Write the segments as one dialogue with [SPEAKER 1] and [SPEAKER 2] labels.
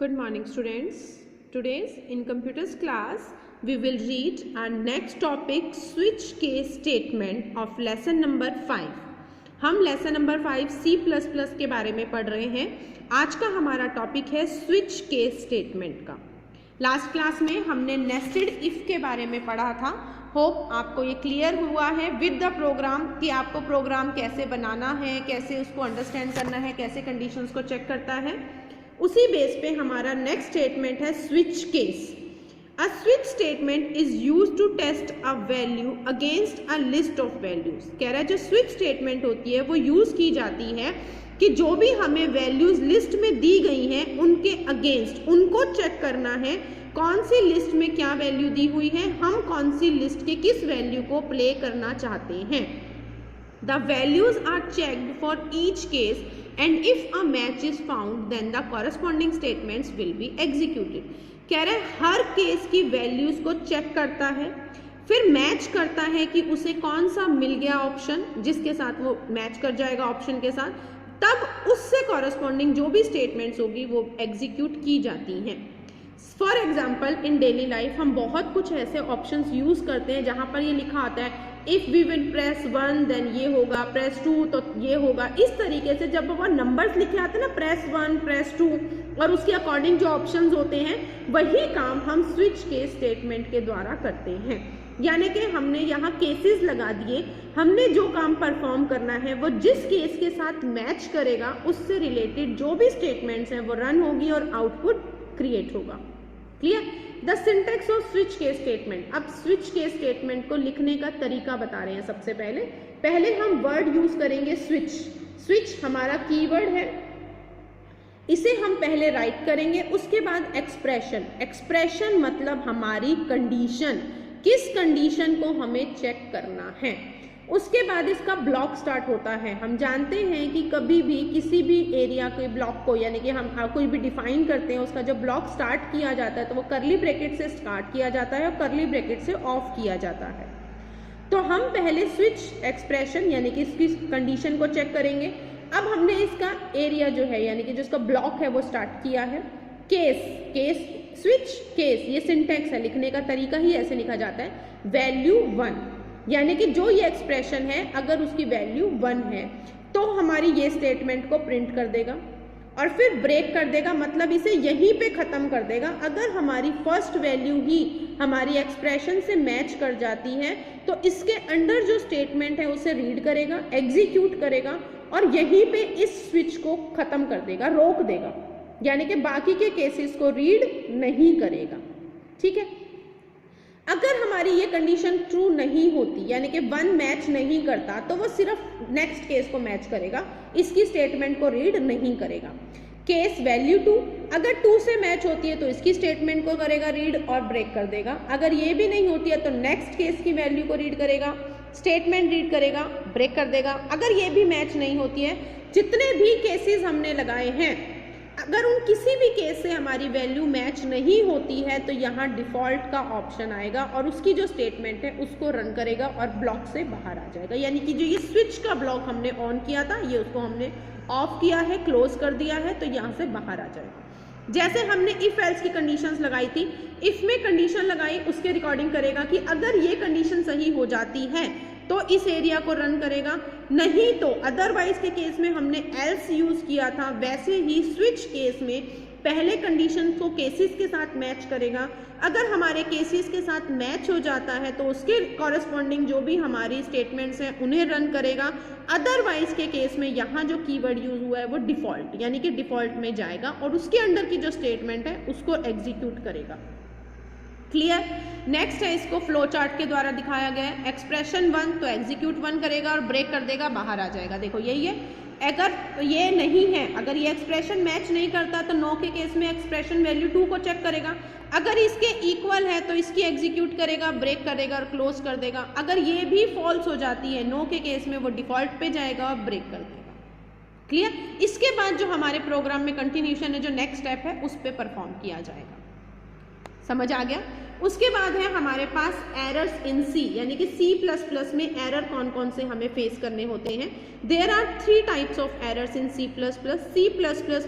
[SPEAKER 1] Good morning students. Today's in computers class we will read our next topic switch case statement of lesson number 5. हम lesson number 5 C++ के बारे में पढ़ रहे हैं. आज का हमारा टॉपिक है स्विच केस स्टेटमेंट का. लास्ट क्लास में हमने नेस्टेड इफ के बारे में पढ़ा था. होप आपको ये क्लियर हुआ है विद द प्रोग्राम कि आपको प्रोग्राम कैसे बनाना है, कैसे उसको अंडरस्टैंड करना है, कैसे कंडीशंस को चेक करता है. उसी बेस पे हमारा नेक्स्ट स्टेटमेंट है switch case. A switch statement is used to test a value against a list of values. कह रहा है जो स्विच स्टेटमेंट होती है वो यूज की जाती है कि जो भी हमें वैल्यूज लिस्ट में दी गई हैं उनके अगेंस्ट उनको चेक करना है कौन सी लिस्ट में क्या वैल्यू दी हुई है, हम कौन सी लिस्ट के किस वैल्यू को प्ले करना चाहते हैं. The values are checked for each case and if a match is found then the corresponding statements will be executed. कह रहे हर केस की वैल्यूज को चेक करता है, फिर मैच करता है कि उसे कौन सा मिल गया ऑप्शन जिसके साथ वो मैच कर जाएगा ऑप्शन के साथ, तब उससे कॉरस्पॉन्डिंग जो भी स्टेटमेंट्स होगी वो एग्जीक्यूट की जाती हैं. For example in daily life हम बहुत कुछ ऐसे ऑप्शंस यूज करते हैं जहां पर ये लिखा आता है if we will press 1 then ये होगा, प्रेस 2 तो ये होगा. इस तरीके से जब वो नंबर्स लिखे आते हैं ना प्रेस 1 प्रेस 2 और उसके अकॉर्डिंग जो ऑप्शंस होते हैं वही काम हम स्विच केस स्टेटमेंट के द्वारा करते हैं. यानी कि हमने यहाँ केसेस लगा दिए, हमने जो काम परफॉर्म करना है वो जिस केस के साथ मैच करेगा उससे रिलेटेड जो भी स्टेटमेंट्स हैं वो रन होगी और आउटपुट क्रिएट होगा. Clear. The syntax of switch case statement. अब स्विच केस स्टेटमेंट को लिखने का तरीका बता रहे हैं. सबसे पहले हम वर्ड यूज करेंगे स्विच. स्विच हमारा कीवर्ड है, इसे हम पहले राइट करेंगे. उसके बाद एक्सप्रेशन. एक्सप्रेशन मतलब हमारी कंडीशन, किस कंडीशन को हमें चेक करना है. उसके बाद इसका ब्लॉक स्टार्ट होता है. हम जानते हैं कि कभी भी किसी भी एरिया के ब्लॉक को यानी कि हम कोई भी डिफाइन करते हैं उसका जब ब्लॉक स्टार्ट किया जाता है तो वो करली ब्रैकेट से स्टार्ट किया जाता है और करली ब्रैकेट से ऑफ किया जाता है. तो हम पहले स्विच एक्सप्रेशन यानी कि इसकी कंडीशन को चेक करेंगे. अब हमने इसका एरिया जो है यानी कि जो इसका ब्लॉक है वो स्टार्ट किया है. केस स्विच केस ये सिंटेक्स है, लिखने का तरीका ही ऐसे लिखा जाता है. वैल्यू 1 यानी कि जो ये एक्सप्रेशन है अगर उसकी वैल्यू 1 है तो हमारी ये स्टेटमेंट को प्रिंट कर देगा और फिर ब्रेक कर देगा, मतलब इसे यहीं पे खत्म कर देगा. अगर हमारी फर्स्ट वैल्यू ही हमारी एक्सप्रेशन से मैच कर जाती है तो इसके अंडर जो स्टेटमेंट है उसे रीड करेगा, एग्जीक्यूट करेगा और यहीं पे इस स्विच को खत्म कर देगा, रोक देगा. यानी कि बाकी के केसेस को रीड नहीं करेगा. ठीक है. अगर हमारी ये कंडीशन ट्रू नहीं होती यानी कि 1 मैच नहीं करता तो वो सिर्फ नेक्स्ट केस को मैच करेगा, इसकी स्टेटमेंट को रीड नहीं करेगा. केस वैल्यू 2 अगर 2 से मैच होती है तो इसकी स्टेटमेंट को करेगा रीड और ब्रेक कर देगा. अगर ये भी नहीं होती है तो नेक्स्ट केस की वैल्यू को रीड करेगा, स्टेटमेंट रीड करेगा, ब्रेक कर देगा. अगर ये भी मैच नहीं होती है, जितने भी केसेस हमने लगाए हैं अगर उन किसी भी केस से हमारी वैल्यू मैच नहीं होती है तो यहाँ डिफॉल्ट का ऑप्शन आएगा और उसकी जो स्टेटमेंट है उसको रन करेगा और ब्लॉक से बाहर आ जाएगा. यानी कि जो ये स्विच का ब्लॉक हमने ऑन किया था ये उसको हमने ऑफ किया है, क्लोज कर दिया है, तो यहाँ से बाहर आ जाएगा. जैसे हमने इफ एल्स की कंडीशंस लगाई थी, इफ में कंडीशन लगाई उसके रिकॉर्डिंग करेगा कि अगर ये कंडीशन सही हो जाती है तो इस एरिया को रन करेगा, नहीं तो अदरवाइज के केस में हमने एल्स यूज किया था वैसे ही स्विच केस में पहले कंडीशन को केसेस के साथ मैच करेगा. अगर हमारे केसेस के साथ मैच हो जाता है तो उसके कॉरस्पॉन्डिंग जो भी हमारी स्टेटमेंट्स हैं उन्हें रन करेगा. अदरवाइज के केस में यहाँ जो कीवर्ड यूज हुआ है वो डिफॉल्ट यानी कि डिफॉल्ट में जाएगा और उसके अंडर की जो स्टेटमेंट है उसको एग्जीक्यूट करेगा. क्लियर. नेक्स्ट है, इसको फ्लो चार्ट के द्वारा दिखाया गया है. एक्सप्रेशन 1 तो एग्जीक्यूट 1 करेगा और ब्रेक कर देगा, बाहर आ जाएगा. देखो यही है. अगर ये नहीं है, अगर ये एक्सप्रेशन मैच नहीं करता तो नो के केस में एक्सप्रेशन वैल्यू 2 को चेक करेगा. अगर इसके इक्वल है तो इसकी एग्जीक्यूट करेगा, ब्रेक करेगा और क्लोज कर देगा. अगर ये भी फॉल्स हो जाती है नो के केस में वो डिफॉल्ट पे जाएगा और ब्रेक कर देगा. क्लियर. इसके बाद जो हमारे प्रोग्राम में कंटिन्यूशन है, जो नेक्स्ट स्टेप है उस पर परफॉर्म किया जाएगा. समझ आ गया. उसके बाद है हमारे पास एरर्स इन सी, यानी कि C++ में एरर कौन कौन से हमें फेस करने होते हैं। There are 3 types of errors in C++।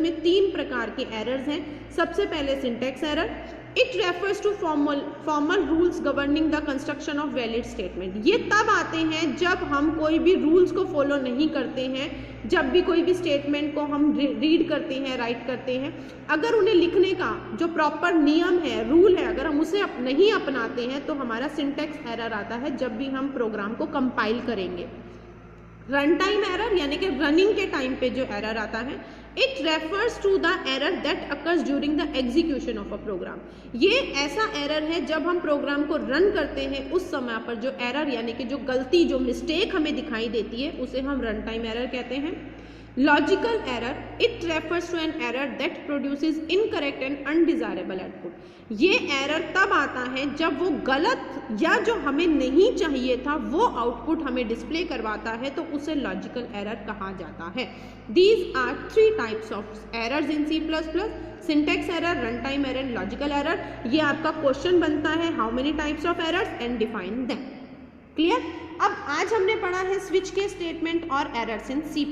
[SPEAKER 1] में 3 प्रकार के एरर्स हैं। सबसे पहले syntax error, it refers to formal rules governing the construction of valid statement. ये तब आते हैं जब हम कोई भी रूल्स को फॉलो नहीं करते हैं, जब भी कोई भी स्टेटमेंट को हम रीड करते हैं, राइट करते हैं, अगर उन्हें लिखने का जो प्रॉपर नियम है, रूल है, अगर हम उसे नहीं अपनाते हैं तो हमारा सिंटैक्स एरर आता है जब भी हम प्रोग्राम को कंपाइल करेंगे। रन टाइम एरर, यानी कि रनिंग के टाइम पे जो एरर आता है, it refers to the error that occurs during the execution of a program. ये ऐसा एरर है जब हम प्रोग्राम को रन करते हैं उस समय पर जो एरर, यानी कि जो गलती, जो मिस्टेक हमें दिखाई देती है, उसे हम रन टाइम एरर कहते हैं। Logical error, it refers to an error that produces incorrect and undesirable output. ये एरर तब आता है जब वो गलत या जो हमें नहीं चाहिए था वो आउटपुट हमें डिस्प्ले करवाता है, तो उसे लॉजिकल एरर कहा जाता है। These are 3 types of errors in C++, syntax error, run time error, logical error. ये आपका क्वेश्चन बनता है, how many types of errors and define them. Clear? अब आज हमने पढ़ा है स्विच के स्टेटमेंट और errors in C++।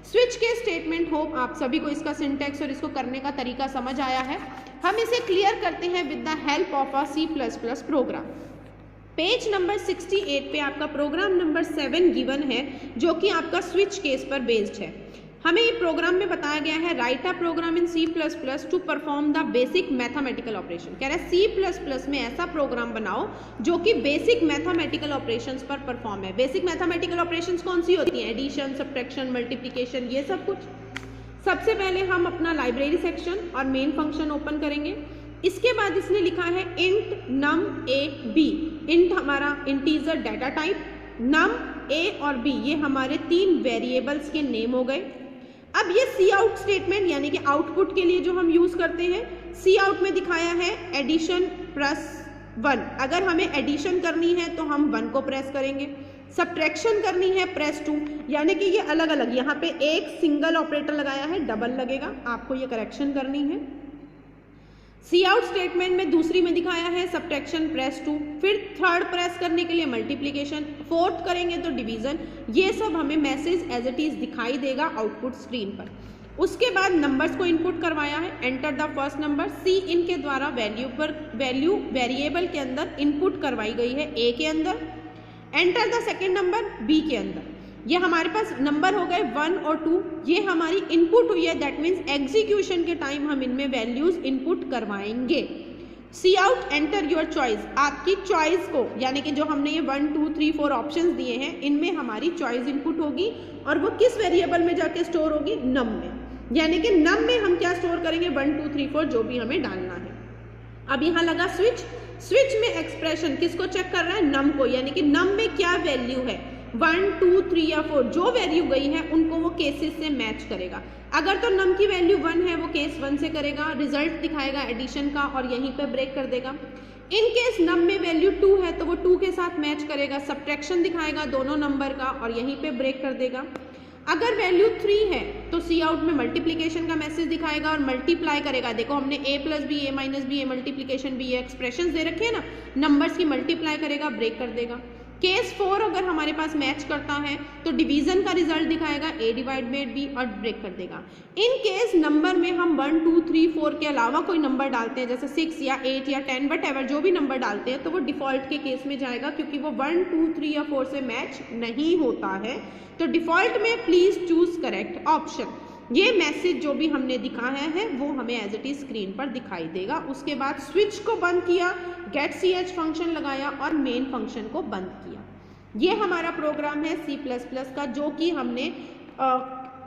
[SPEAKER 1] Switch case statement, hope आप सभी को इसका सिंटैक्स और इसको करने का तरीका समझ आया है। हम इसे क्लियर करते हैं with the help of a C++ program. Page number 68 पे आपका प्रोग्राम नंबर 7 गिवन है, जो कि आपका स्विच केस पर बेस्ड है। हमें ये प्रोग्राम में बताया गया है, write a program in C++ to perform the basic mathematical operation. कह रहा है C++ में ऐसा प्रोग्राम बनाओ जो कि बेसिक मैथमेटिकल ऑपरेशंस पर परफॉर्म है। बेसिक मैथमेटिकल ऑपरेशंस कौन सी होती हैं? एडिशन, सब्ट्रैक्शन, मल्टीप्लिकेशन, ये सब कुछ। सबसे पहले हम अपना लाइब्रेरी सेक्शन और मेन फंक्शन ओपन करेंगे। इसके बाद इसने लिखा है int num a b। Int हमारा integer data type, num a और b ये हमारे 3 वेरिएबल्स के नेम हो गए। अब ये सी आउट स्टेटमेंट, यानी कि आउटपुट के लिए जो हम यूज करते हैं, सी आउट में दिखाया है एडिशन +1। अगर हमें एडिशन करनी है तो हम 1 को प्रेस करेंगे, सब्ट्रैक्शन करनी है प्रेस 2, यानी कि ये अलग अलग, यहाँ पे एक सिंगल ऑपरेटर लगाया है, डबल लगेगा, आपको ये करेक्शन करनी है। सी आउट स्टेटमेंट में दूसरी में दिखाया है सब्ट्रैक्शन प्रेस 2, फिर थर्ड प्रेस करने के लिए मल्टीप्लिकेशन, फोर्थ करेंगे तो डिवीजन। ये सब हमें मैसेज एज इट इज दिखाई देगा आउटपुट स्क्रीन पर। उसके बाद नंबर्स को इनपुट करवाया है, एंटर द फर्स्ट नंबर। सी इन के द्वारा वैल्यू वेरिएबल के अंदर इनपुट करवाई गई है, ए के अंदर। Enter the second number, B के अंदर। ये हमारे पास नंबर हो गए 1 और 2, ये हमारी इनपुट हुई है। दैट मीन्स एग्जीक्यूशन के टाइम हम इनमें वैल्यूज इनपुट करवाएंगे। सी आउट एंटर योर चॉइस, आपकी चॉइस को, यानी कि जो हमने ये 1 2 3 4 ऑप्शंस दिए हैं, इनमें हमारी चॉइस इनपुट होगी और वो किस वेरिएबल में जाके स्टोर होगी? नम में। यानी कि नम में हम क्या स्टोर करेंगे? 1 2 3 4 जो भी हमें डालना है। अब यहाँ लगा स्विच। स्विच में एक्सप्रेशन किसको चेक कर रहा है? नम को, यानी कि नम में क्या वैल्यू है, 1 2 3 या 4 जो वैल्यू गई है उनको वो केसेस से मैच करेगा। अगर तो नम की वैल्यू 1 है वो केस 1 से करेगा, रिजल्ट दिखाएगा एडिशन का और यहीं पे ब्रेक कर देगा। इन केस नम में वैल्यू 2 है तो वो 2 के साथ मैच करेगा, सब्ट्रैक्शन दिखाएगा दोनों नंबर का और यहीं पे ब्रेक कर देगा। अगर वैल्यू 3 है तो सी आउट में मल्टीप्लिकेशन का मैसेज दिखाएगा और मल्टीप्लाई करेगा। देखो हमने a + b, a - b, a multiplication b, ये एक्सप्रेशंस दे रखे हैं ना, नंबर्स की मल्टीप्लाई करेगा, ब्रेक कर देगा। केस 4 अगर हमारे पास मैच करता है तो डिवीजन का रिजल्ट दिखाएगा, a/b और ब्रेक कर देगा। इन केस नंबर में हम 1 2 3 4 के अलावा कोई नंबर डालते हैं, जैसे 6 या 8 या 10 वटएवर जो भी नंबर डालते हैं, तो वो डिफॉल्ट के केस में जाएगा, क्योंकि वो 1 2 3 या 4 से मैच नहीं होता है। तो डिफॉल्ट में प्लीज चूज करेक्ट ऑप्शन। ये मैसेज जो भी हमने दिखाया है वो हमें एज इट इज स्क्रीन पर दिखाई देगा। उसके बाद स्विच को बंद किया, गेट ch फंक्शन लगाया और मेन फंक्शन को बंद किया। ये हमारा प्रोग्राम है C++ का, जो कि हमने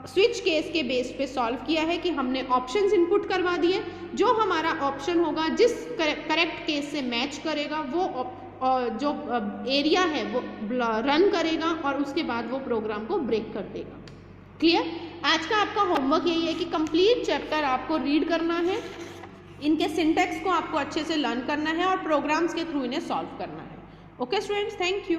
[SPEAKER 1] स्विच केस के बेस पे सॉल्व किया है कि हमने ऑप्शंस इनपुट करवा दिए। जो हमारा ऑप्शन होगा जिस करेक्ट केस से मैच करेगा वो जो एरिया है वो रन करेगा और उसके बाद वो प्रोग्राम को ब्रेक कर देगा। क्लियर? आज का आपका होमवर्क यही है कि कंप्लीट चैप्टर आपको रीड करना है, इनके सिंटैक्स को आपको अच्छे से लर्न करना है और प्रोग्राम्स के थ्रू इन्हें सॉल्व करना है। Okay students, thank you.